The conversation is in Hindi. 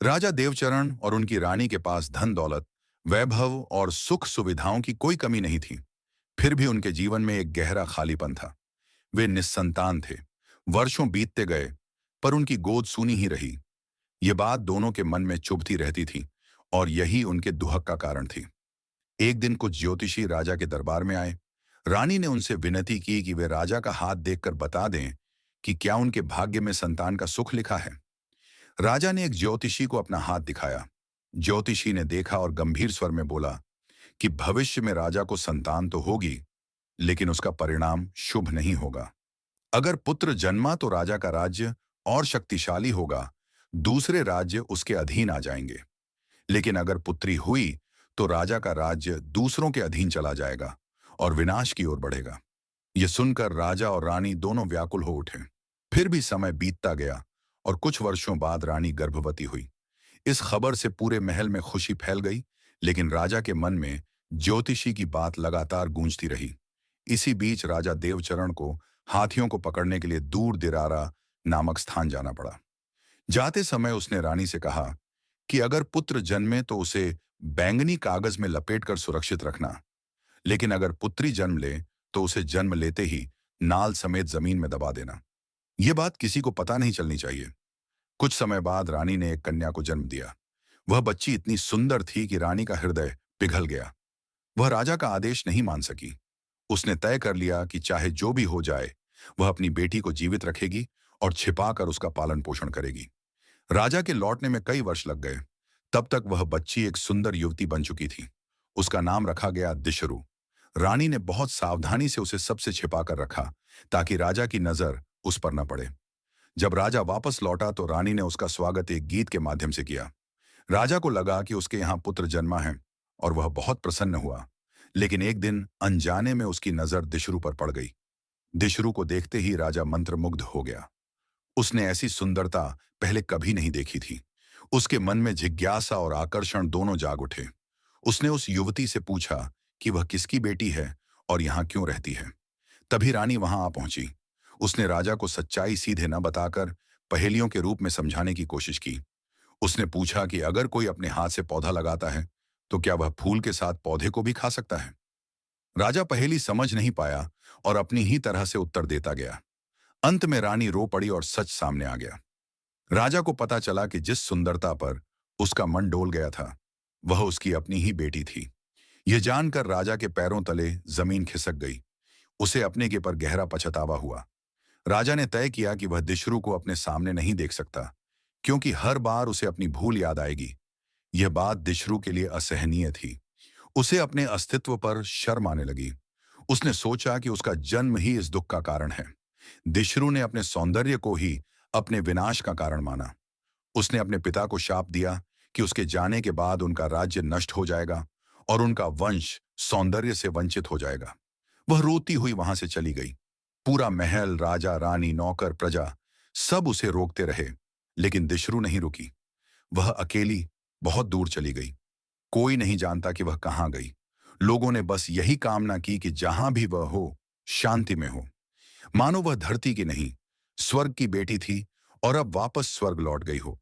राजा देवचरण और उनकी रानी के पास धन दौलत, वैभव और सुख सुविधाओं की कोई कमी नहीं थी। फिर भी उनके जीवन में एक गहरा खालीपन था। वे निस्संतान थे। वर्षों बीतते गए, पर उनकी गोद सूनी ही रही। ये बात दोनों के मन में चुभती रहती थी और यही उनके दुहक का कारण थी। एक दिन कुछ ज्योतिषी राजा के दरबार में आए। रानी ने उनसे विनती की कि वे राजा का हाथ देखकर बता दें कि क्या उनके भाग्य में संतान का सुख लिखा है। राजा ने एक ज्योतिषी को अपना हाथ दिखाया। ज्योतिषी ने देखा और गंभीर स्वर में बोला कि भविष्य में राजा को संतान तो होगी, लेकिन उसका परिणाम शुभ नहीं होगा। अगर पुत्र जन्मा तो राजा का राज्य और शक्तिशाली होगा, दूसरे राज्य उसके अधीन आ जाएंगे। लेकिन अगर पुत्री हुई तो राजा का राज्य दूसरों के अधीन चला जाएगा और विनाश की ओर बढ़ेगा। यह सुनकर राजा और रानी दोनों व्याकुल हो उठे। फिर भी समय बीतता गया और कुछ वर्षों बाद रानी गर्भवती हुई। इस खबर से पूरे महल में खुशी फैल गई, लेकिन राजा के मन में ज्योतिषी की बात लगातार गूंजती रही। इसी बीच राजा देवचरण को हाथियों को पकड़ने के लिए दूर दिरारा नामक स्थान जाना पड़ा। जाते समय उसने रानी से कहा कि अगर पुत्र जन्मे तो उसे बैंगनी कागज में लपेटकर सुरक्षित रखना, लेकिन अगर पुत्री जन्म ले तो उसे जन्म लेते ही नाल समेत जमीन में दबा देना। यह बात किसी को पता नहीं चलनी चाहिए। कुछ समय बाद रानी ने एक कन्या को जन्म दिया। वह बच्ची इतनी सुंदर थी कि रानी का हृदय पिघल गया। वह राजा का आदेश नहीं मान सकी। उसने तय कर लिया कि चाहे जो भी हो जाए, वह अपनी बेटी को जीवित रखेगी और छिपाकर उसका पालन पोषण करेगी। राजा के लौटने में कई वर्ष लग गए। तब तक वह बच्ची एक सुंदर युवती बन चुकी थी। उसका नाम रखा गया दिशरु। रानी ने बहुत सावधानी से उसे सबसे छिपाकर रखा, ताकि राजा की नजर उस पर न पड़े। जब राजा वापस लौटा तो रानी ने उसका स्वागत एक गीत के माध्यम से किया। राजा को लगा कि उसके यहाँ पुत्र जन्मा है और वह बहुत प्रसन्न हुआ। लेकिन एक दिन अनजाने में उसकी नजर दिशरु पर पड़ गई। दिशरु को देखते ही राजा मंत्रमुग्ध हो गया। उसने ऐसी सुंदरता पहले कभी नहीं देखी थी। उसके मन में जिज्ञासा और आकर्षण दोनों जाग उठे। उसने उस युवती से पूछा कि वह किसकी बेटी है और यहाँ क्यों रहती है। तभी रानी वहां आ पहुंची। उसने राजा को सच्चाई सीधे न बताकर पहेलियों के रूप में समझाने की कोशिश की। उसने पूछा कि अगर कोई अपने हाथ से पौधा लगाता है तो क्या वह फूल के साथ पौधे को भी खा सकता है। राजा पहेली समझ नहीं पाया और अपनी ही तरह से उत्तर देता गया। अंत में रानी रो पड़ी और सच सामने आ गया। राजा को पता चला कि जिस सुंदरता पर उसका मन डोल गया था, वह उसकी अपनी ही बेटी थी। यह जानकर राजा के पैरों तले जमीन खिसक गई। उसे अपने के पर गहरा पछतावा हुआ। राजा ने तय किया कि वह दिशरु को अपने सामने नहीं देख सकता, क्योंकि हर बार उसे अपनी भूल याद आएगी। यह बात दिशरु के लिए असहनीय थी। उसे अपने अस्तित्व पर शर्म आने लगी। उसने सोचा कि उसका जन्म ही इस दुख का कारण है। दिशरु ने अपने सौंदर्य को ही अपने विनाश का कारण माना। उसने अपने पिता को शाप दिया कि उसके जाने के बाद उनका राज्य नष्ट हो जाएगा और उनका वंश सौंदर्य से वंचित हो जाएगा। वह रोती हुई वहां से चली गई। पूरा महल, राजा, रानी, नौकर, प्रजा सब उसे रोकते रहे, लेकिन दिशरु नहीं रुकी। वह अकेली बहुत दूर चली गई। कोई नहीं जानता कि वह कहाँ गई। लोगों ने बस यही कामना की कि जहां भी वह हो, शांति में हो। मानो वह धरती की नहीं, स्वर्ग की बेटी थी और अब वापस स्वर्ग लौट गई हो।